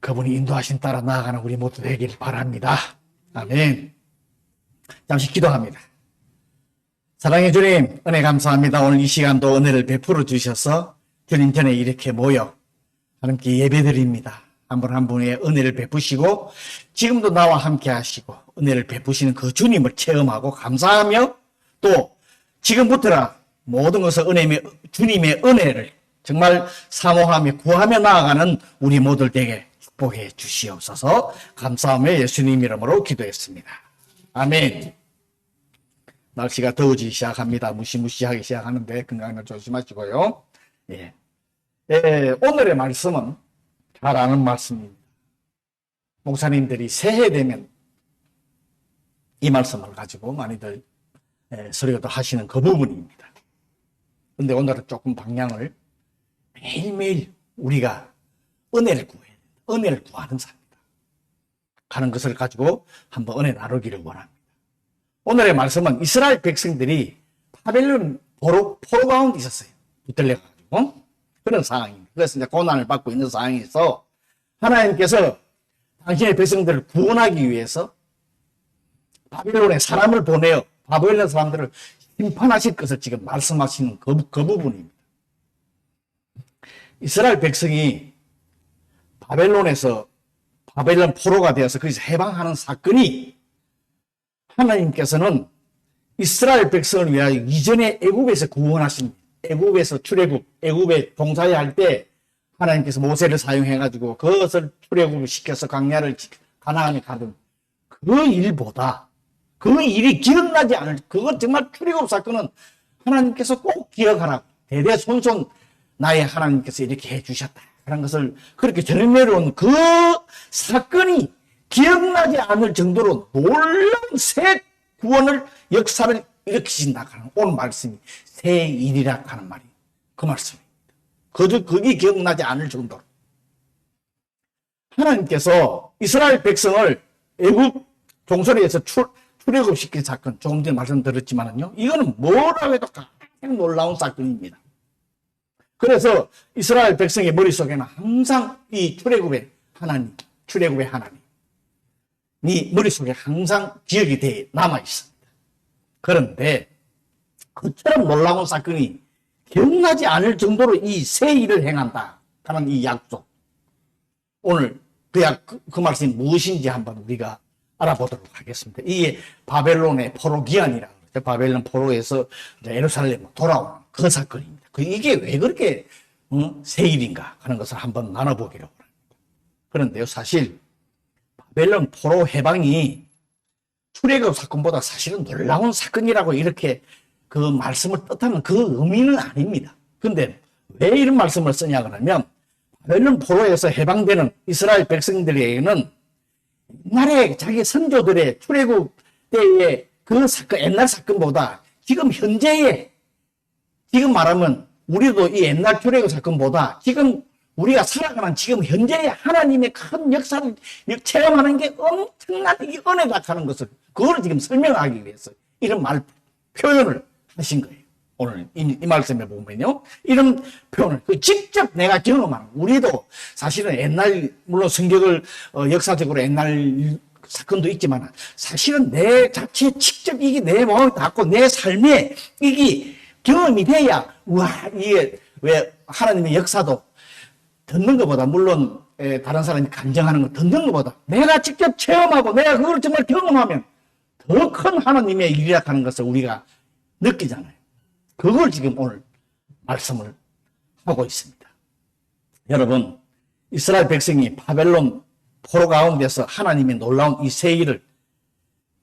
그분이 인도하신 따라 나아가는 우리 모두 되길 바랍니다. 아멘. 잠시 기도합니다. 사랑의 주님, 은혜 감사합니다. 오늘 이 시간도 은혜를 베풀어 주셔서 주님 전에 이렇게 모여 하나님께 예배드립니다. 한 분 한 분의 은혜를 베푸시고 지금도 나와 함께 하시고 은혜를 베푸시는 그 주님을 체험하고 감사하며 또 지금부터라 모든 것을 주님의 은혜를 정말 사모하며 구하며 나아가는 우리 모두 되게 축복해 주시옵소서. 감사하며 예수님 이름으로 기도했습니다. 아멘. 날씨가 더워지기 시작합니다. 무시무시하게 시작하는데 건강을 조심하시고요. 예. 오늘의 말씀은 잘 아는 말씀입니다. 목사님들이 새해 되면 이 말씀을 가지고 많이들 설교도 하시는 그 부분입니다. 그런데 오늘은 조금 방향을 매일매일 우리가 은혜를 구해야 된다. 은혜를 구하는 삶이다. 하는 것을 가지고 한번 은혜 나누기를 원합니다. 오늘의 말씀은 이스라엘 백성들이 바벨론 포로 가운데 있었어요. 붙들려가지고. 그런 상황입니다. 그래서 이제 고난을 받고 있는 상황에서 하나님께서 당신의 백성들을 구원하기 위해서 바벨론에 사람을 보내어 바벨론 사람들을 심판하실 것을 지금 말씀하시는 그 부분입니다. 이스라엘 백성이 바벨론 포로가 되어서 거기서 해방하는 사건이 하나님께서는 이스라엘 백성을 위하여 이전에 애굽에서 구원하신 애굽에서 출애굽, 애굽에 봉사해야 할 때 하나님께서 모세를 사용해가지고 그것을 출애굽을 시켜서 가나안에 가든 그 일보다 그 일이 기억나지 않을 그것 정말 출애굽 사건은 하나님께서 꼭 기억하라. 대대손손 나의 하나님께서 이렇게 해주셨다. 그런 것을 그렇게 전해내려온 그 사건이 기억나지 않을 정도로 놀라운 새 구원을 역사를 일으키신다 하는 오늘 말씀이 새 일이라 하는 말이 그 말씀입니다. 그게 기억나지 않을 정도로 하나님께서 이스라엘 백성을 애굽 종소리에서 출애굽시킨 사건 조금 전에 말씀드렸지만요, 이거는 뭐라고 해도 가장 놀라운 사건입니다. 그래서 이스라엘 백성의 머릿속에는 항상 이 출애굽의 하나님이 머릿속에 항상 기억이 돼 남아 있습니다. 그런데 그처럼 놀라운 사건이 기억나지 않을 정도로 이 새 일을 행한다 하는 이 약속, 오늘 그 말씀이 무엇인지 한번 우리가 알아보도록 하겠습니다. 이게 바벨론의 포로 기한이라고 그러죠. 바벨론 포로에서 예루살렘으로 돌아오는 그 사건입니다. 이게 왜 그렇게 새 일인가 하는 것을 한번 나눠보기로 합니다. 그런데요, 사실 바벨론 포로 해방이 출애굽 사건보다 사실은 놀라운 사건이라고 이렇게 그 말씀을 뜻하는 그 의미는 아닙니다. 근데 왜 이런 말씀을 쓰냐 그러면 바벨론 포로에서 해방되는 이스라엘 백성들에게는 옛날에 자기 선조들의 출애굽 때의 그 사건, 옛날 사건보다 지금 말하면 우리도 이 옛날 출애굽 사건보다 지금 우리가 살아가는 지금 현재의 하나님의 큰 역사를 체험하는 게 엄청난 이 은혜다 하는 것을 그걸 지금 설명하기 위해서 이런 표현을 하신 거예요. 오늘 이 말씀에 보면요, 이런 표현을 직접 내가 경험하는, 우리도 사실은 옛날 물론 성경을 역사적으로 옛날 사건도 있지만 사실은 내 자체 직접 이게 내 마음에 닿고 내 삶에 이게 경험이 돼야 이게 왜 하나님의 역사도 듣는 것보다, 물론 다른 사람이 간증하는 거 듣는 것보다 내가 직접 체험하고 내가 그걸 정말 경험하면 더 큰 하나님의 일이라 하는 것을 우리가 느끼잖아요. 그걸 지금 오늘 말씀을 하고 있습니다. 여러분, 이스라엘 백성이 바벨론 포로 가운데서 하나님의 놀라운 이 새 일을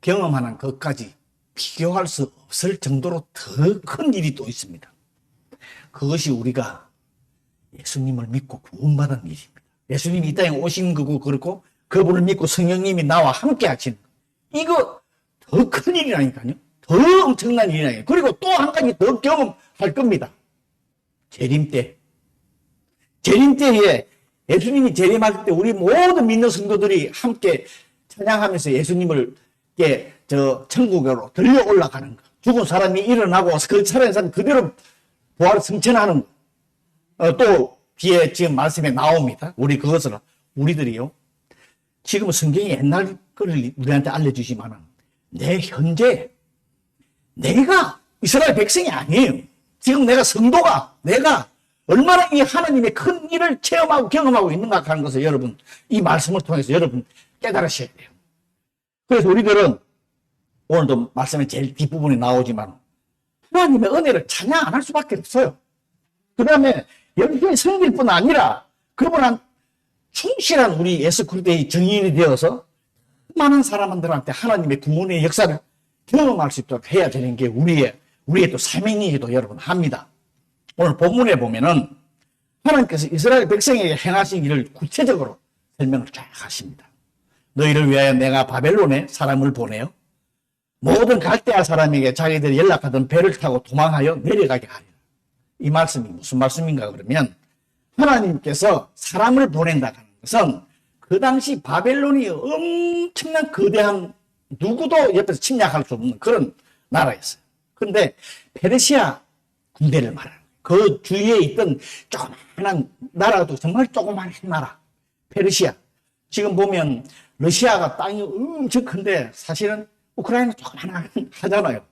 경험하는 것까지 비교할 수 없을 정도로 더 큰 일이 또 있습니다. 그것이 우리가 예수님을 믿고 구원받은 일입니다. 예수님이 이 땅에 오신 거고, 그렇고 그분을 믿고 성령님이 나와 함께 하시는 거. 이거 더 큰 일이라니까요. 더 엄청난 일이라니까요. 그리고 또 한 가지 더 경험할 겁니다. 재림 때에 예수님이 재림할 때 우리 모든 믿는 성도들이 함께 찬양하면서 예수님을 천국으로 들려 올라가는 거. 죽은 사람이 일어나고 그 살아있는 사람이 그대로 부활을 승천하는 거. 또 뒤에 지금 말씀에 나옵니다. 우리 그것을 우리들이요. 지금 성경이 옛날 거를 우리한테 알려주지만은 내 현재 내가 이스라엘 백성이 아니에요. 지금 내가 성도가 내가 얼마나 이 하나님의 큰 일을 체험하고 경험하고 있는가 하는 것을 여러분 이 말씀을 통해서 여러분 깨달으셔야 돼요. 그래서 우리들은 오늘도 말씀의 제일 뒷부분에 나오지만 하나님의 은혜를 찬양 안 할 수밖에 없어요. 그 다음에 열심히 섬길 뿐 아니라 그분한 충실한 우리 예수 그리스도의 증인이 되어서 많은 사람들한테 하나님의 구원의 역사를 경험할 수 있도록 해야 되는 게 우리의 또 사명이기도 여러분 합니다. 오늘 본문에 보면은 하나님께서 이스라엘 백성에게 행하신 일을 구체적으로 설명을 쫙 하십니다. 너희를 위하여 내가 바벨론에 사람을 보내요. 모든 갈대아 사람에게 자기들이 연락하던 배를 타고 도망하여 내려가게 하리라. 이 말씀이 무슨 말씀인가 그러면 하나님께서 사람을 보낸다는 것은 그 당시 바벨론이 엄청난 거대한 누구도 옆에서 침략할 수 없는 그런 나라였어요. 그런데 페르시아 군대를 말하는 거예요. 그 주위에 있던 조그만한 나라도 정말 조그만한 나라 페르시아. 지금 보면 러시아가 땅이 엄청 큰데 사실은 우크라이나 조그만한 하잖아요.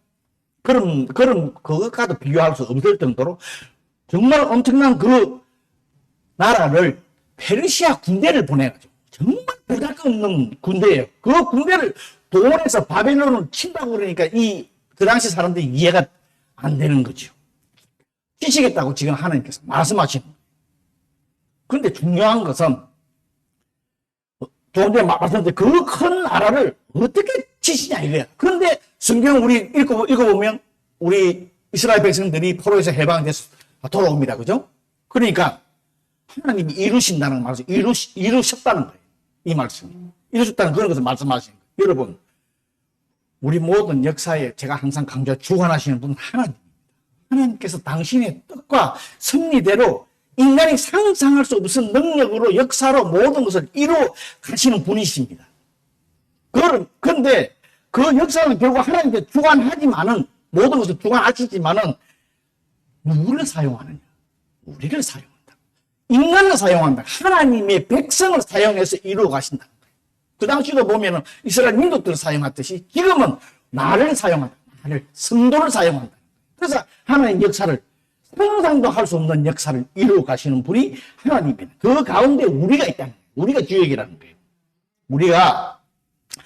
그럼 그것과도 비교할 수 없을 정도로 정말 엄청난 그 나라를 페르시아 군대를 보내가지고 정말 보잘것없는 군대예요. 그 군대를 동원해서 바벨론을 친다고 그러니까 그 당시 사람들이 이해가 안 되는 거죠. 치시겠다고 지금 하나님께서 말씀하시는 거예요. 그런데 중요한 것은 조금 전에 말씀드린 그 큰 나라를 어떻게 치시냐 이거야. 그런데 성경 우리 읽어보면 우리 이스라엘 백성들이 포로에서 해방돼서 돌아옵니다. 그죠? 그러니까 하나님이 이루신다는 말씀, 이루셨다는 거예요. 이 말씀이. 이루셨다는 그런 것을 말씀하시는 거예요. 여러분, 우리 모든 역사에 제가 항상 주관하시는 분은 하나님입니다. 하나님께서 당신의 뜻과 섭리대로 인간이 상상할 수 없는 능력으로 역사로 모든 것을 이루어 가시는 분이십니다. 그런데 그 역사는 결국 하나님께 주관하지만은 모든 것을 주관하시지만은 누구를 사용하느냐? 우리를 사용한다. 인간을 사용한다. 하나님의 백성을 사용해서 이루어 가신다. 그 당시도 보면은 이스라엘 민족들을 사용했듯이 지금은 나를 사용한다. 나를 성도를 사용한다. 그래서 하나님 역사를 상상도 할 수 없는 역사를 이루어 가시는 분이 하나님입니다. 그 가운데 우리가 있다는 거예요. 우리가 주역이라는 거예요. 우리가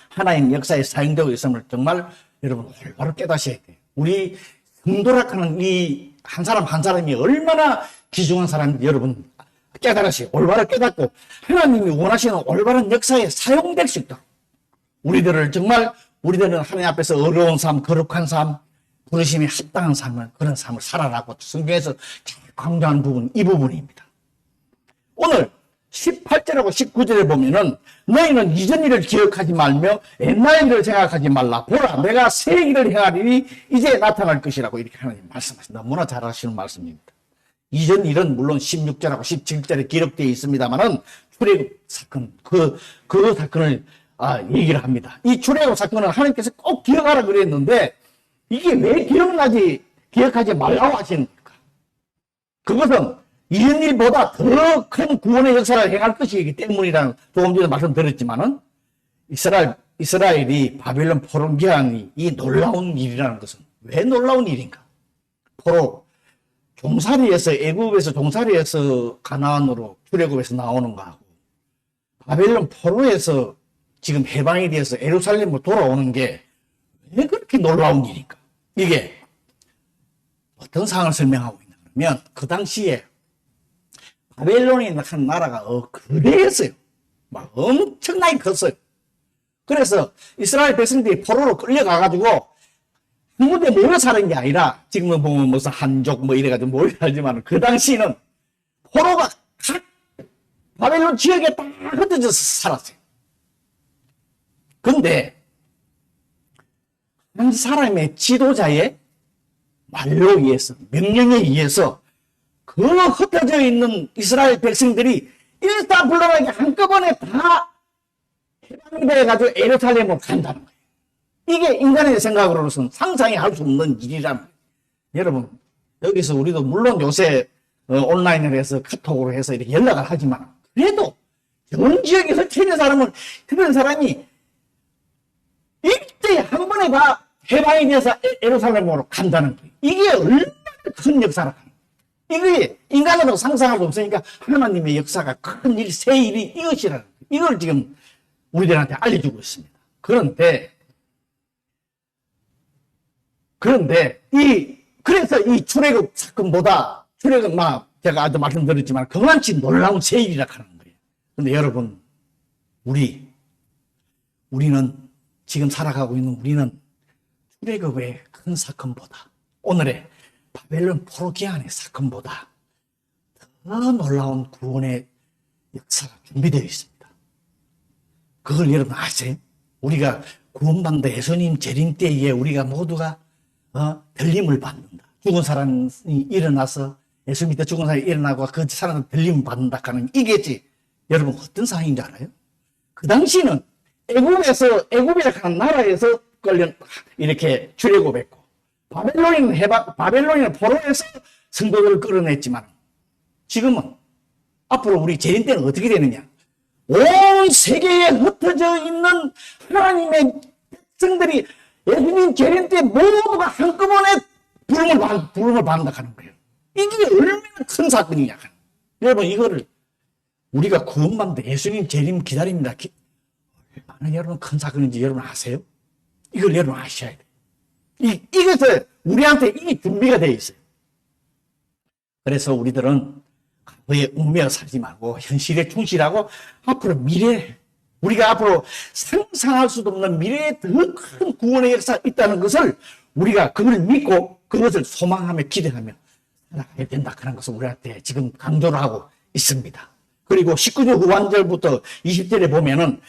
하나님 역사에 사용되고 있음을 정말 여러분 올바로 깨닫으셔야 돼요. 우리 성도라는 이 한 사람 한 사람이 얼마나 귀중한 사람인지 여러분 깨달으세요. 올바로 깨닫고 하나님이 원하시는 올바른 역사에 사용될 수 있도록 우리들은 하나님 앞에서 어려운 삶, 거룩한 삶, 부르심이 합당한 삶을 그런 삶을 살아라고 성경에서 강조하는 부분 이 부분입니다. 오늘 18절하고 19절에 보면은 너희는 이전 일을 기억하지 말며 옛날 일을 생각하지 말라. 보라 내가 새 일을 행하리니 이제 나타날 것이라고 이렇게 하나님 말씀하십니다. 너무나 잘 하시는 말씀입니다. 이전 일은 물론 16절하고 17절에 기록되어 있습니다만은 출애굽 사건 그 사건을 얘기를 합니다. 이 출애굽 사건은 하나님께서 꼭 기억하라 그랬는데 이게 왜 기억하지 말라고 하시는 겁니까? 그것은 이전 일보다 더 큰 구원의 역사를 행할 것이기 때문이라는 조금 전에 말씀드렸지만은 이스라엘이 바벨론 포로기한이 이 놀라운 일이라는 것은 왜 놀라운 일인가? 포로 종살이에서 애굽에서 종살이에서 가나안으로 출애굽에서 나오는 거하고 바벨론 포로에서 지금 해방이 되어서 예루살렘으로 돌아오는 게 왜 그렇게 놀라운 일인가? 이게 어떤 상황을 설명하고 있나 그러면 그 당시에 바벨론이라는 나라가 거대했어요. 막 엄청나게 컸어요. 그래서 이스라엘 백성들이 포로로 끌려가가지고 한 군데 모여 사는 게 아니라 지금은 보면 무슨 한족 이래가지고 모여 살지만 그 당시에는 포로가 각 바벨론 지역에 다 흩어져서 살았어요. 근데 한 사람의 지도자의 말로 의해서 명령에 의해서 그 흩어져 있는 이스라엘 백성들이 일사불란하게 한꺼번에 다 해방이 돼가지고 예루살렘으로 간다는 거예요. 이게 인간의 생각으로서는 상상이 할 수 없는 일이란 말이에요. 여러분 여기서 우리도 물론 요새 온라인을 해서 카톡으로 해서 이렇게 연락을 하지만 그래도 전 지역에 흩어 있는 사람은, 그런 사람이 일대에 한 번에 다 해방이 돼서 예루살렘으로 간다는 거예요. 이게 얼마나 큰 역사라. 이게 인간으로 상상할 수 없으니까 하나님의 역사가 큰 일, 새 일이 이것이라는 거예요. 이걸 지금 우리들한테 알려주고 있습니다. 그래서 이 출애굽 사건보다, 출애굽, 제가 아까 말씀드렸지만, 그만치 놀라운 새 일이라 하는 거예요. 근데 여러분, 우리는, 지금 살아가고 있는 우리는 출애굽의 큰 사건보다, 오늘의 바벨론 포로기환의 사건보다 더 놀라운 구원의 역사가 준비되어 있습니다. 그걸 여러분 아세요? 우리가 구원받는다. 예수님 재림 때에 우리가 모두가 들림을 받는다. 죽은 사람이 일어나서 예수 믿다 죽은 사람이 일어나고 그 사람은 들림을 받는다 하는 이게지. 여러분 어떤 상황인지 알아요? 그 당시는 애굽이라 하는 나라에서 이렇게 출애굽했고, 바벨론이나 포로에서 성도들을 끌어냈지만, 지금은 앞으로 우리 재림 때는 어떻게 되느냐? 온 세계에 흩어져 있는 하나님의 백성들이 예수님 재림 때 모두가 한꺼번에 부름을 받는다 하는 거예요. 이게 얼마나 큰 사건이냐. 여러분, 이거를 우리가 구원받는다. 예수님 재림 기다립니다. 얼마나 여러분 큰 사건인지 여러분 아세요? 이걸 여러분 아셔야 돼요. 이것을 우리한테 이미 준비가 되어 있어요. 그래서 우리들은 과거에 얽매여 살지 말고 현실에 충실하고 앞으로 우리가 앞으로 상상할 수도 없는 미래에 더 큰 구원의 역사가 있다는 것을 우리가 그걸 믿고 그것을 소망하며 기대하며 살아가야 된다 하는 것을 우리한테 지금 강조를 하고 있습니다. 그리고 19절 후반절부터 20절에 보면은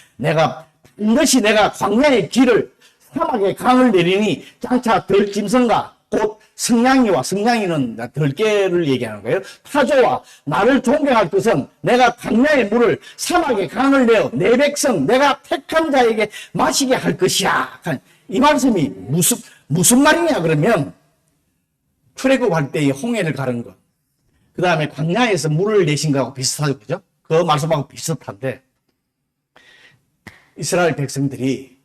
반드시 내가 광야의 길을 사막에 강을 내리니 장차 들짐승과 곧 성냥이는 들개를 얘기하는 거예요. 타조와 나를 존경할 것은 내가 광야의 물을 사막에 강을 내어 내 백성 내가 택한 자에게 마시게 할 것이야. 이 말씀이 무슨 말이냐 그러면, 출애굽할 때의 홍해를 가른 것, 그 다음에 광야에서 물을 내신 거하고 비슷하죠, 그죠? 그 말씀하고 비슷한데, 이스라엘 백성들이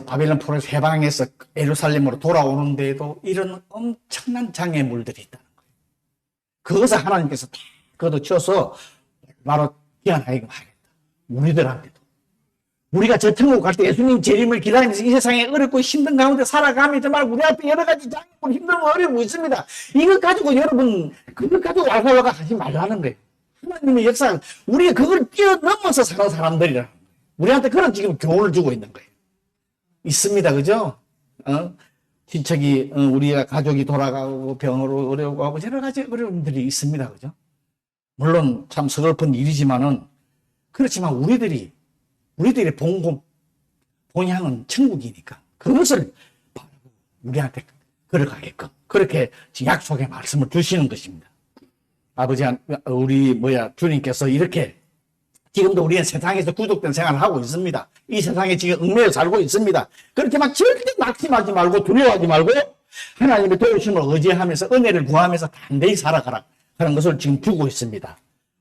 바벨론 포로에서 해방해서 예루살렘으로 돌아오는데도 이런 엄청난 장애물들이 있다는 거예요. 그것을 하나님께서 다 걷어쳐서 바로 귀환하게 하겠다. 우리들한테도. 우리가 저 천국 갈 때 예수님 재림을 기다리면서 이 세상에 어렵고 힘든 가운데 살아가면 정말 우리 앞에 여러 가지 장애물, 힘들고 어려움이 있습니다. 이것 가지고 여러분, 그걸 가지고 왈가왈가 하지 말라는 거예요. 하나님의 역사, 우리가 그걸 뛰어넘어서 사는 사람들이라. 우리한테 그런 지금 교훈을 주고 있는 거예요. 있습니다. 그죠? 친척이, 우리가 가족이 돌아가고 병으로 어려우고 하고 여러 가지 어려움들이 있습니다. 그죠? 물론 참 서글픈 일이지만은, 그렇지만 우리들이 본향은 천국이니까 그것을 우리한테 걸어가게끔 그렇게 약속의 말씀을 주시는 것입니다. 주님께서 이렇게 지금도 우리는 세상에서 구속된 생활을 하고 있습니다. 이 세상에 지금 얽매여 살고 있습니다. 그렇지만 절대 낙심하지 말고 두려워하지 말고 하나님의 도우심을 의지하면서 은혜를 구하면서 단대히 살아가라 하는 것을 지금 주고 있습니다.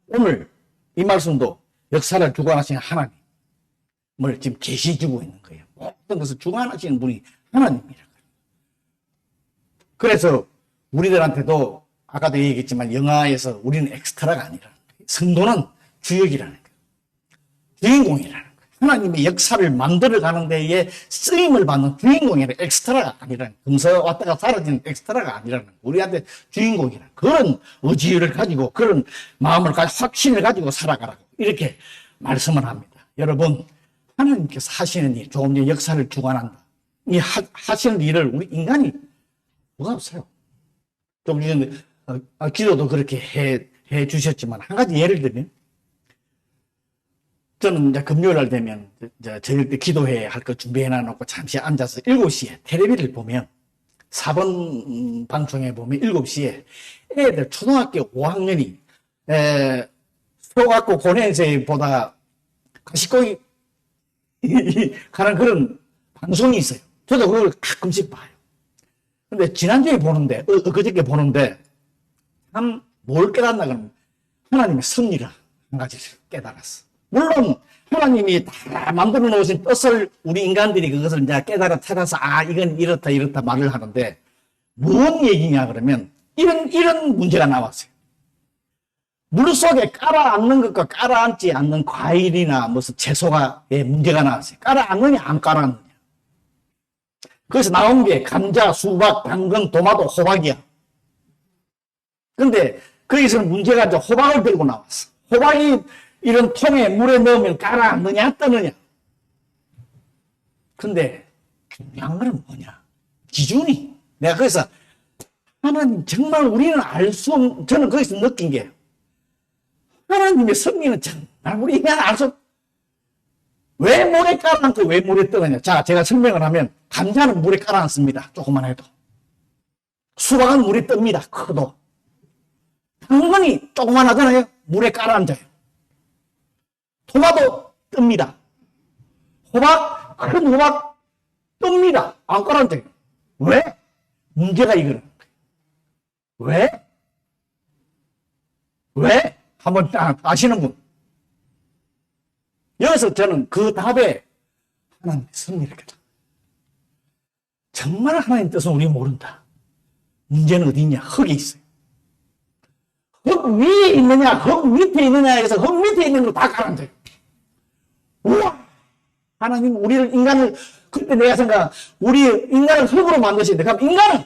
오늘 이 말씀도 역사를 주관하시는 하나님을 지금 계시 주고 있는 거예요. 모든 것을 주관하시는 분이 하나님이라고. 그래서 우리들한테도 아까도 얘기했지만 영화에서 우리는 엑스트라가 아니라는 거예요. 성도는 주역이라는 거예요. 주인공이라는 거예요. 하나님의 역사를 만들어가는 데에 쓰임을 받는 주인공이라는 엑스트라가 아니라는 거예요. 금서 왔다가 사라지는 엑스트라가 아니라는 거예요. 우리한테 주인공이라는 그런 의지를 가지고 그런 마음을 가지고 확신을 가지고 살아가라고 이렇게 말씀을 합니다. 여러분, 하나님께서 하시는 일, 조금 전에 역사를 주관한다. 이 하시는 일을 우리 인간이 뭐가 없어요. 좀 전에 기도도 그렇게 해 주셨지만 한 가지 예를 들면, 저는 이제 금요일 날 되면 저녁 때 기도회 할 거 준비해 놔놓고 잠시 앉아서 7시에 텔레비를 보면 4번 방송에 보면 7시에 애들 초등학교 5학년이 소갖고 고년생 보다가 가시ቆ기 가는 그런 방송이 있어요. 저도 그걸 가끔씩 봐요. 근데 지난주에 보는데, 그저께 보는데, 참 뭘 깨닫나 그러면 하나님의 섭리를 한 가지를 깨달았어. 물론 하나님이 다 만들어 놓으신 뜻을 우리 인간들이 그것을 이제 깨달아 찾아서 이건 이렇다 이렇다 말을 하는데 무슨 얘기냐 그러면 이런 문제가 나왔어요. 물속에 깔아앉는 것과 깔아앉지 않는 과일이나 무슨 채소가의 문제가 나왔어요. 깔아앉느냐 안 깔아앉느냐. 그래서 나온 게 감자, 수박, 당근, 토마토, 호박이야. 근데 거기서는 문제가 이제 호박을 들고 나왔어. 호박이 이런 통에 물에 넣으면 깔아앉느냐 뜨느냐. 근데 중요한 건 뭐냐. 기준이. 내가 그래서 하나님 정말 우리는 알 수 없는, 저는 거기서 느낀 게 하나님의 섭리는 정말 우리 인간 알 수 없. 왜 물에 깔아앉고 왜 물에 뜨느냐. 자, 제가 설명을 하면 감자는 물에 깔아앉습니다. 조금만 해도. 수박은 물에 뜹니다. 커도. 당근이 조그만 하잖아요. 물에 깔아앉아요. 토마토 뜹니다. 호박, 큰 호박 뜹니다. 안 깔아앉아요. 왜? 문제가 이거는. 왜? 왜? 한번 아시는 분. 여기서 저는 그 답에 하나님의 섭리를 깨달아. 정말 하나님 뜻은 우리 모른다. 문제는 어디 있냐? 흙에 있어요. 흙 위에 있느냐, 흙 밑에 있느냐 해서 흙 밑에 있는 거 다 깔아앉아요. 우와! 하나님 우리를 인간을 그때 내가 생각 우리 인간을 흙으로 만드시는데 그럼 인간은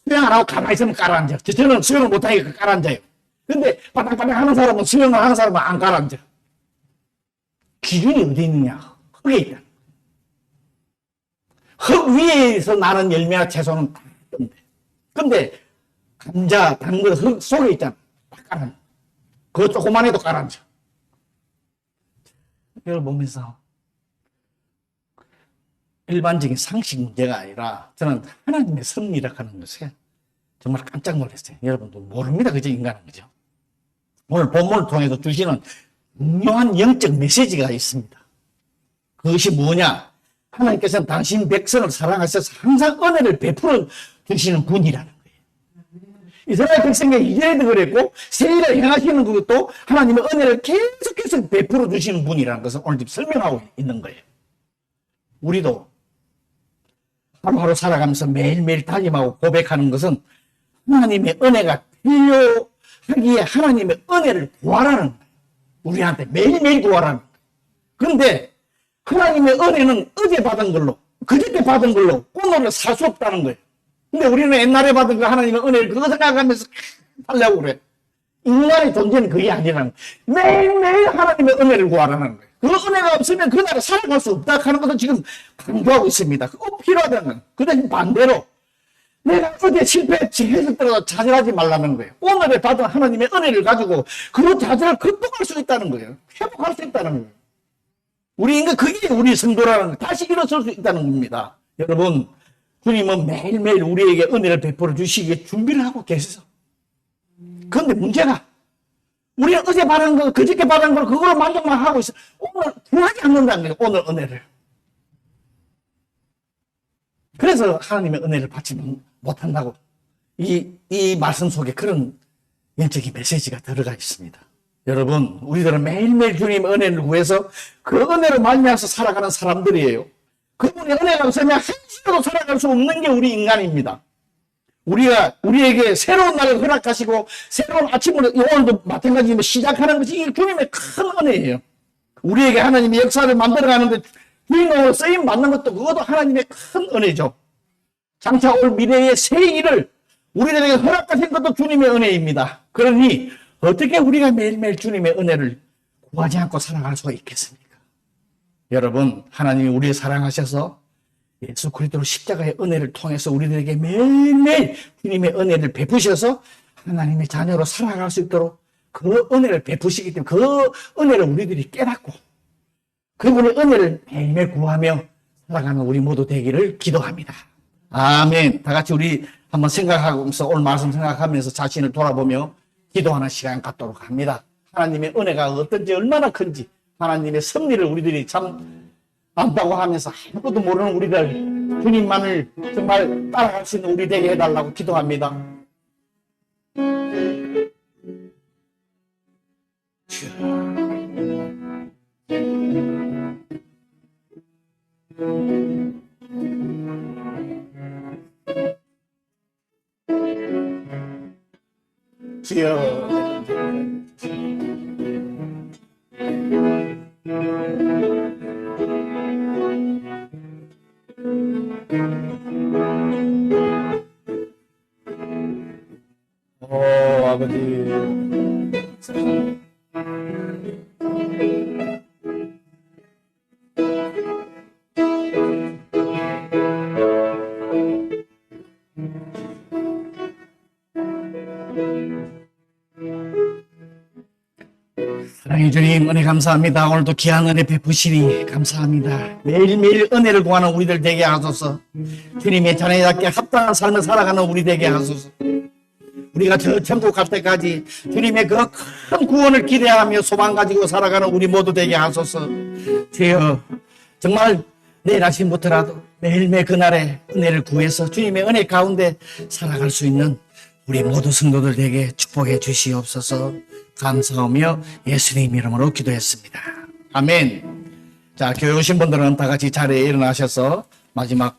수영 안 하고 가만히 있으면 깔아앉아. 저는 수영을 못하니까 깔아앉아요. 근데 바닥바닥 하는 사람은 수영을 하는 사람은 안 깔아앉아. 기준이 어디 있느냐? 흙에 있다. 흙 위에서 나는 열매나 채소는 다 뜬대. 근데 감자, 당근, 흙 속에 있잖아. 다 깔아앉아. 그거 조금만 해도 깔아앉아. 이걸 보면서 일반적인 상식 문제가 아니라 저는 하나님의 섭리라 하는 것에 정말 깜짝 놀랐어요. 여러분도 모릅니다. 그죠? 인간은. 그죠? 오늘 본문을 통해서 주시는 중요한 영적 메시지가 있습니다. 그것이 뭐냐? 하나님께서는 당신 백성을 사랑하셔서 항상 은혜를 베풀어 주시는 분이라는 거예요. 이스라엘 백성에게 이전에도 그랬고 세일을 행하시는 것도 하나님의 은혜를 계속해서 베풀어 주시는 분이라는 것을 오늘 지금 설명하고 있는 거예요. 우리도 하루하루 살아가면서 매일매일 다짐하고 고백하는 것은 하나님의 은혜가 필요하기에 하나님의 은혜를 구하라는 거예요. 우리한테 매일매일 구하라는 거예요. 그런데 하나님의 은혜는 어제 받은 걸로, 그저께 받은 걸로 오늘은 살 수 없다는 거예요. 근데 우리는 옛날에 받은 거 하나님의 은혜를 그거 생각하면서 하려고 그래. 인간의 존재는 그게 아니라는 거예요. 매일매일 하나님의 은혜를 구하라는 거예요. 그 은혜가 없으면 그 나라 살아갈 수 없다 하는 것을 지금 강조하고 있습니다. 꼭 필요하다는 거예요. 그 대신 반대로 내가 어제 실패했을 자절하지 말라는 거예요. 오늘에 받은 하나님의 은혜를 가지고 그 자절을 극복할 수 있다는 거예요. 회복할 수 있다는 거예요. 우리 인간 그게 우리 성도라는 거예요. 다시 일어설 수 있다는 겁니다. 여러분, 주님은 매일매일 우리에게 은혜를 베풀어 주시기에 준비를 하고 계셔서. 그런데 문제가 우리는 어제 받은 거, 그저께 받은 걸 그거로 만족만 하고 있어. 오늘 구하지 않는다는 거예요. 오늘 은혜를. 그래서 하나님의 은혜를 받지 못한다고. 이 말씀 속에 그런 영적인 메시지가 들어가 있습니다. 여러분, 우리들은 매일매일 주님의 은혜를 구해서 그 은혜로 말미암아서 살아가는 사람들이에요. 그분의 은혜가 없으면 한시라도 살아갈 수 없는 게 우리 인간입니다. 우리에게 새로운 날을 허락하시고 새로운 아침을 오늘도 마찬가지로 시작하는 것이 주님의 큰 은혜예요. 우리에게 하나님의 역사를 만들어가는데 주인공으로 쓰임 받는 것도 그것도 하나님의 큰 은혜죠. 장차 올 미래의 새 일을 우리들에게 허락하신 것도 주님의 은혜입니다. 그러니 어떻게 우리가 매일매일 주님의 은혜를 구하지 않고 살아갈 수가 있겠습니까? 여러분, 하나님이 우리를 사랑하셔서 예수 그리스도 십자가의 은혜를 통해서 우리들에게 매일매일 주님의 은혜를 베푸셔서 하나님의 자녀로 살아갈 수 있도록 그 은혜를 베푸시기 때문에 그 은혜를 우리들이 깨닫고 그분의 은혜를 매일매일 구하며 살아가는 우리 모두 되기를 기도합니다. 아멘. 다 같이 우리 한번 생각하면서 오늘 말씀 생각하면서 자신을 돌아보며 기도하는 시간 갖도록 합니다. 하나님의 은혜가 어떤지 얼마나 큰지 하나님의 섭리를 우리들이 참 안다고 하면서 아무것도 모르는 우리들 주님만을 정말 따라갈 수 있는 우리 되게 해달라고 기도합니다. 주여. 오, 아버지. 사랑의 주님, 은혜 감사합니다. 오늘도 귀한 은혜 베푸시니 감사합니다. 매일매일 은혜를 구하는 우리들 되게 하소서. 주님의 자녀답게 합당한 삶을 살아가는 우리 되게 하소서. 우리가 저 천국 갈 때까지 주님의 그 큰 구원을 기대하며 소망 가지고 살아가는 우리 모두 되게 하소서. 주여, 정말 내일 아침부터라도 매일매일 그날의 은혜를 구해서 주님의 은혜 가운데 살아갈 수 있는 우리 모두 성도들 되게 축복해 주시옵소서. 감사하며 예수님 이름으로 기도했습니다. 아멘. 자, 교회 오신 분들은 다 같이 자리에 일어나셔서 마지막